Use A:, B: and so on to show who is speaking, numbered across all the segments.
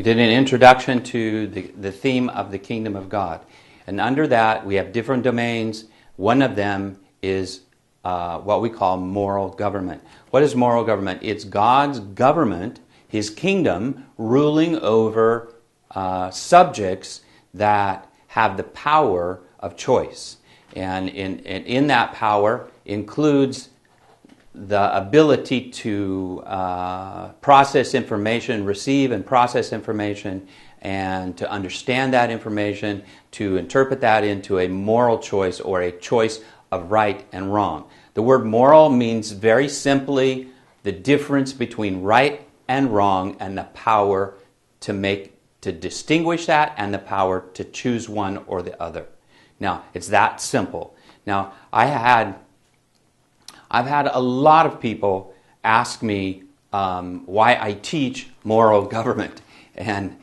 A: did an introduction to the theme of the kingdom of God. And under that, we have different domains. One of them is what we call moral government. What is moral government? It's God's government, His kingdom, ruling over subjects that have the power of choice. And in that power includes the ability to process information, receive and process information, and to understand that information, to interpret that into a moral choice or a choice of right and wrong. The word moral means very simply the difference between right and wrong and the power to distinguish that and the power to choose one or the other. Now, it's that simple. Now, I've had a lot of people ask me why I teach moral government. And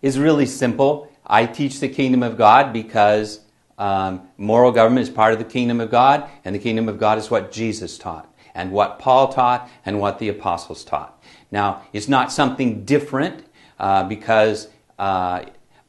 A: it's really simple. I teach the kingdom of God because moral government is part of the kingdom of God, and the kingdom of God is what Jesus taught, and what Paul taught, and what the apostles taught. Now, it's not something different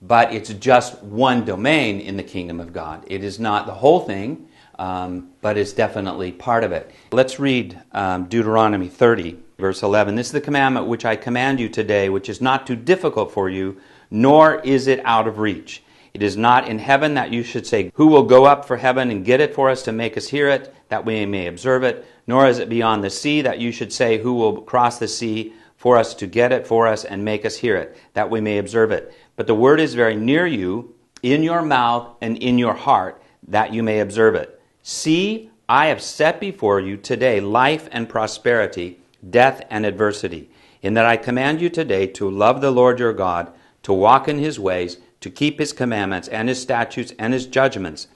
A: but it's just one domain in the kingdom of God. It is not the whole thing, but it's definitely part of it. Let's read Deuteronomy 30, verse 11. This is the commandment which I command you today, which is not too difficult for you, nor is it out of reach. It is not in heaven that you should say, who will go up for heaven and get it for us to make us hear it, that we may observe it? Nor is it beyond the sea that you should say, who will cross the sea for us to get it for us and make us hear it, that we may observe it? But the word is very near you, in your mouth and in your heart, that you may observe it. See, I have set before you today life and prosperity, death and adversity, in that I command you today to love the Lord your God, to walk in His ways, to keep His commandments and His statutes and His judgments,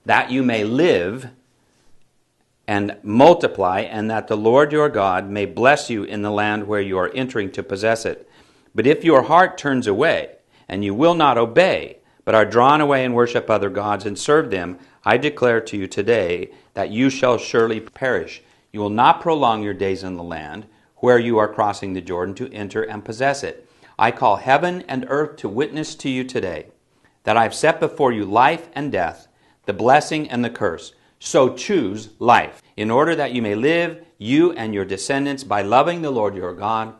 A: that you may live and multiply, and that the Lord your God may bless you in the land where you are entering to possess it. But if your heart turns away, and you will not obey, but are drawn away and worship other gods and serve them, I declare to you today that you shall surely perish. You will not prolong your days in the land where you are crossing the Jordan to enter and possess it. I call heaven and earth to witness to you today that I have set before you life and death, the blessing and the curse. So choose life, in order that you may live, you and your descendants, by loving the Lord your God,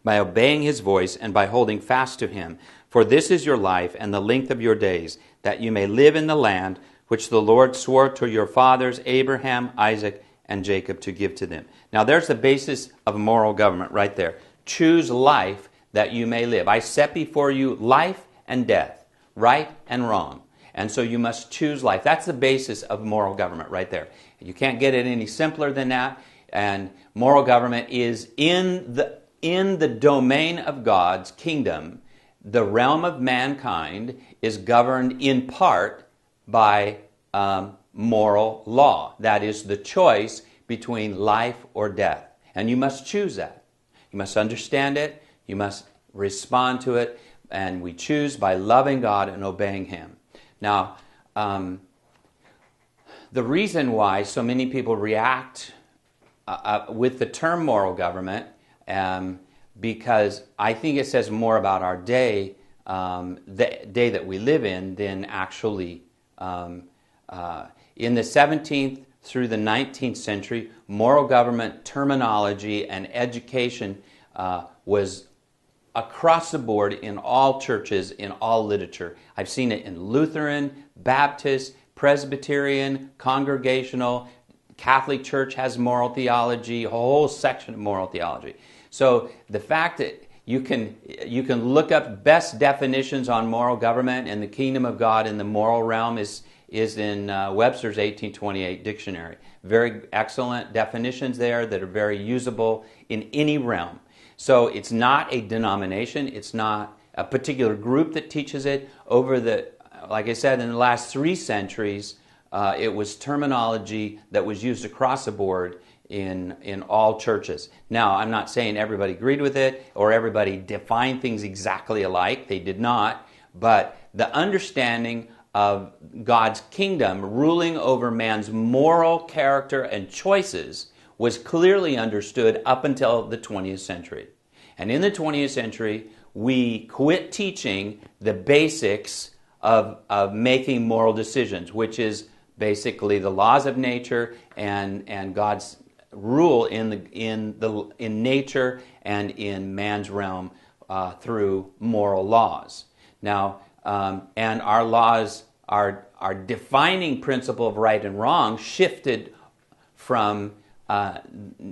A: by obeying His voice, and by holding fast to Him. For this is your life and the length of your days, that you may live in the land which the Lord swore to your fathers, Abraham, Isaac, and Jacob, to give to them. Now there's the basis of moral government right there. Choose life that you may live. I set before you life and death, right and wrong. And so you must choose life. That's the basis of moral government right there. You can't get it any simpler than that. And moral government is in the domain of God's kingdom. The realm of mankind is governed in part by moral law. That is the choice between life or death. And you must choose that. You must understand it. You must respond to it. And we choose by loving God and obeying Him. Now, the reason why so many people react with the term moral government, because I think it says more about our day, the day that we live in, than actually in the 17th through the 19th century, moral government terminology and education was across the board in all churches, in all literature. I've seen it in Lutheran, Baptist, Presbyterian, Congregational. Catholic Church has moral theology, a whole section of moral theology. So the fact that you can look up best definitions on moral government and the kingdom of God in the moral realm is in Webster's 1828 dictionary. Very excellent definitions there that are very usable in any realm. So it's not a denomination, it's not a particular group that teaches it. Like I said, in the last 3 centuries, it was terminology that was used across the board in all churches. Now, I'm not saying everybody agreed with it or everybody defined things exactly alike. They did not. But the understanding of God's kingdom ruling over man's moral character and choices was clearly understood up until the 20th century. And in the 20th century, we quit teaching the basics of making moral decisions, which is basically the laws of nature and God's rule in nature and in man's realm through moral laws. Now, and our laws, our defining principle of right and wrong shifted from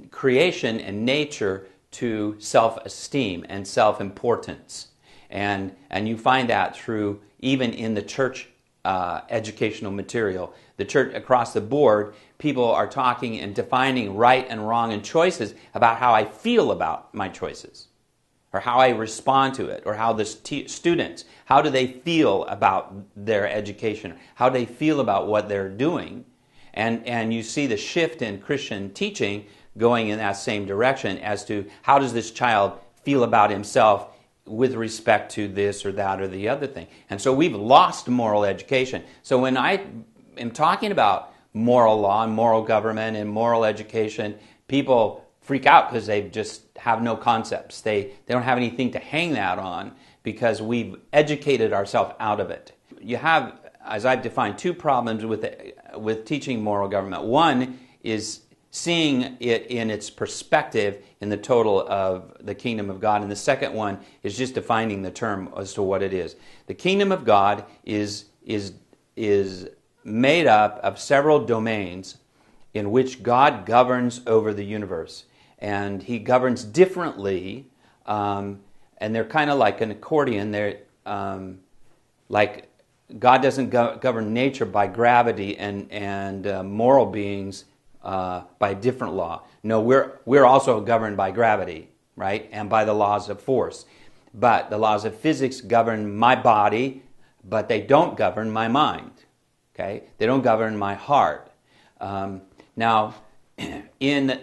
A: creation and nature to self-esteem and self-importance. And you find that through, even in the church educational material. The church across the board, people are talking and defining right and wrong and choices about how I feel about my choices, or how I respond to it, or how the students, how do they feel about their education, how they feel about what they're doing. And you see the shift in Christian teaching going in that same direction as to how does this child feel about himself with respect to this or that or the other thing. And so we've lost moral education. So when I am talking about moral law and moral government and moral education, people freak out because they just have no concepts. They don't have anything to hang that on because we've educated ourselves out of it. You have, as I've defined, two problems with teaching moral government. One is seeing it in its perspective in the total of the kingdom of God. And the second one is just defining the term as to what it is. The kingdom of God is made up of several domains in which God governs over the universe. And he governs differently, and they're kind of like an accordion. They're like God doesn't govern nature by gravity and moral beings by different law. No, we're also governed by gravity, right? And by the laws of force. But the laws of physics govern my body, but they don't govern my mind. Okay? They don't govern my heart. Now, in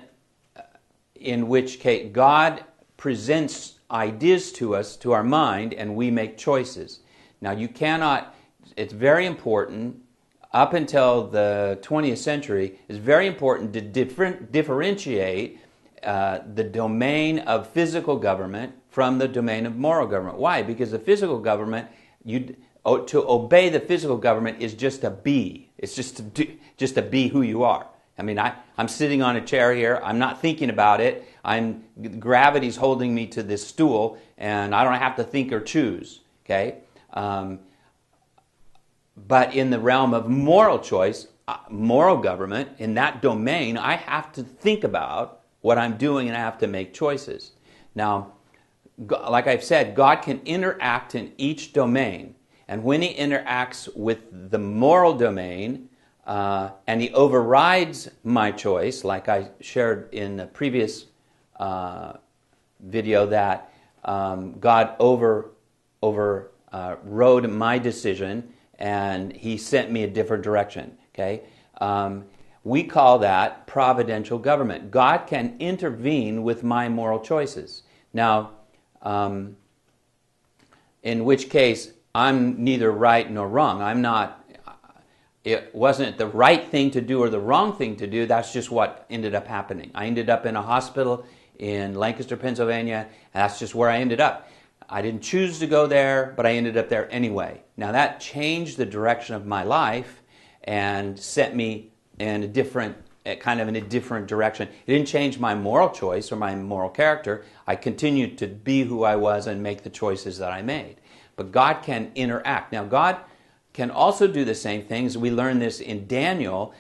A: which case God presents ideas to us, to our mind, and we make choices. Now, you cannot, it's very important, up until the 20th century, it's very important to differentiate the domain of physical government from the domain of moral government. Why? Because the physical government, to obey the physical government is just to be. It's just to be who you are. I mean, I'm sitting on a chair here. I'm not thinking about it. Gravity's holding me to this stool, and I don't have to think or choose. Okay. But in the realm of moral choice, moral government, in that domain, I have to think about what I'm doing and I have to make choices. Now, like I've said, God can interact in each domain. And when he interacts with the moral domain, and he overrides my choice, like I shared in the previous video, that God overrode my decision, and he sent me a different direction. Okay, we call that providential government. God can intervene with my moral choices. Now, in which case I'm neither right nor wrong. I'm not. It wasn't the right thing to do or the wrong thing to do. That's just what ended up happening. I ended up in a hospital in Lancaster, Pennsylvania, and that's just where I ended up. I didn't choose to go there, but I ended up there anyway. Now that changed the direction of my life and set me in a different direction. It didn't change my moral choice or my moral character. I continued to be who I was and make the choices that I made. But God can interact. Now God can also do the same things. We learn this in Daniel.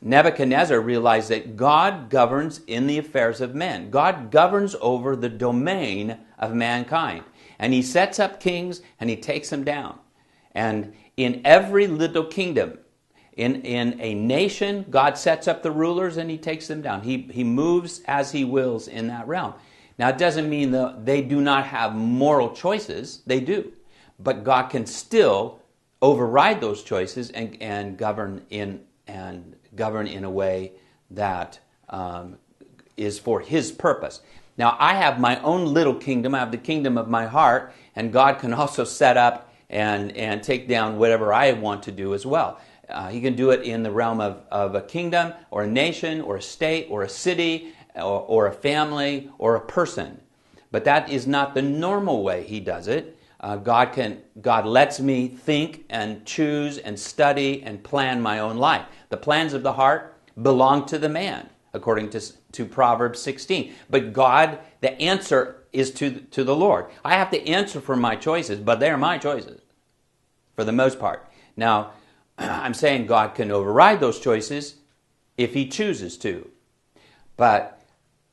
A: Nebuchadnezzar realized that God governs in the affairs of men. God governs over the domain of mankind. And he sets up kings and he takes them down. And in every little kingdom, in a nation, God sets up the rulers and he takes them down. He moves as he wills in that realm. Now, it doesn't mean that they do not have moral choices. They do. But God can still override those choices and govern in a way that is for his purpose. Now, I have my own little kingdom. I have the kingdom of my heart, and God can also set up and take down whatever I want to do as well. He can do it in the realm of a kingdom or a nation or a state or a city or a family or a person. But that is not the normal way he does it. God lets me think and choose and study and plan my own life. The plans of the heart belong to the man, according to Proverbs 16. But God, the answer is to the Lord. I have to answer for my choices, but they're my choices for the most part. Now, I'm saying God can override those choices if he chooses to. But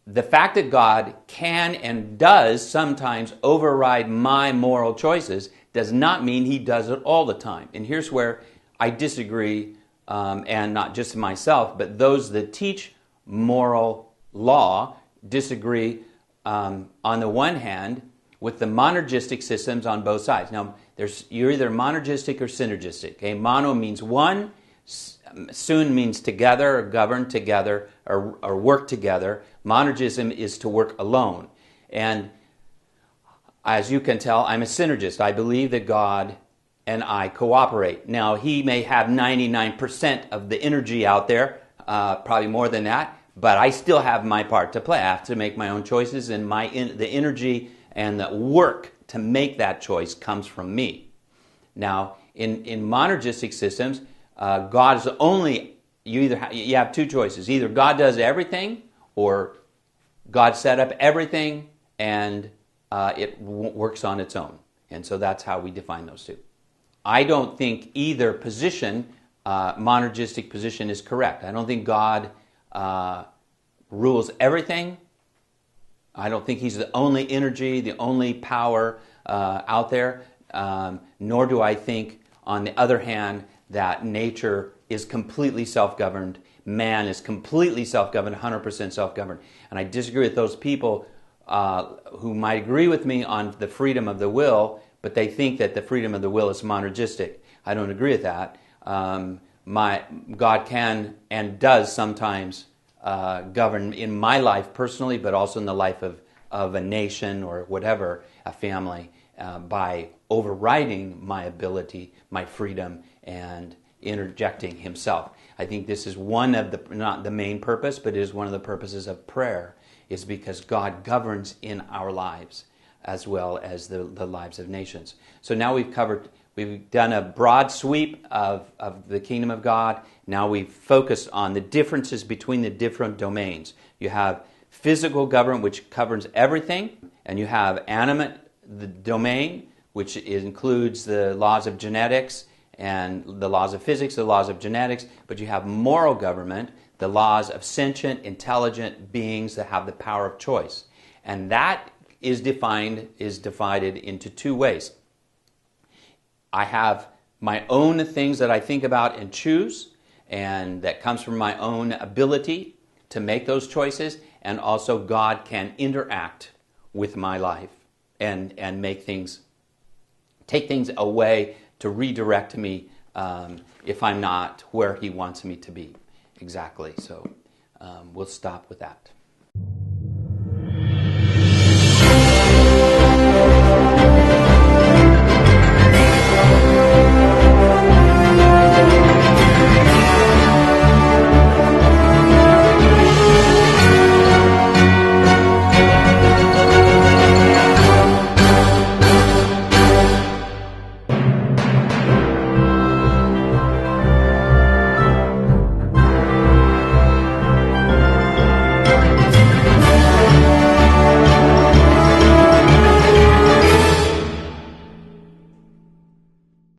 A: the fact that God can and does sometimes override my moral choices does not mean he does it all the time. And here's where I disagree, and not just myself, but those that teach moral law disagree on the one hand with the monergistic systems on both sides. Now, you're either monergistic or synergistic. Okay? Mono means one, soon means together, or govern together, or work together. Monergism is to work alone. And as you can tell, I'm a synergist. I believe that God and I cooperate. Now, he may have 99% of the energy out there, probably more than that, but I still have my part to play. I have to make my own choices, and the energy and the work to make that choice comes from me. Now, in monergistic systems, God is only, you have two choices. Either God does everything, or God set up everything and it works on its own. And so that's how we define those two. I don't think either position, monergistic position, is correct. I don't think God rules everything. I don't think he's the only energy, the only power out there. Nor do I think, on the other hand, that nature is completely self-governed. Man is completely self-governed, 100% self-governed. And I disagree with those people who might agree with me on the freedom of the will, but they think that the freedom of the will is monergistic. I don't agree with that. God can and does sometimes govern in my life personally, but also in the life of a nation or whatever, a family, by overriding my ability, my freedom, and interjecting himself. I think this is one of the, not the main purpose, but it is one of the purposes of prayer, is because God governs in our lives as well as the lives of nations. So now we've done a broad sweep of the kingdom of God. Now we've focused on the differences between the different domains. You have physical government, which covers everything, and you have animate the domain, which includes the laws of genetics and the laws of physics, the laws of genetics, but you have moral government, the laws of sentient, intelligent beings that have the power of choice. And that is divided into two ways. I have my own things that I think about and choose, and that comes from my own ability to make those choices, and also God can interact with my life and take things away to redirect me if I'm not where he wants me to be. Exactly. So we'll stop with that.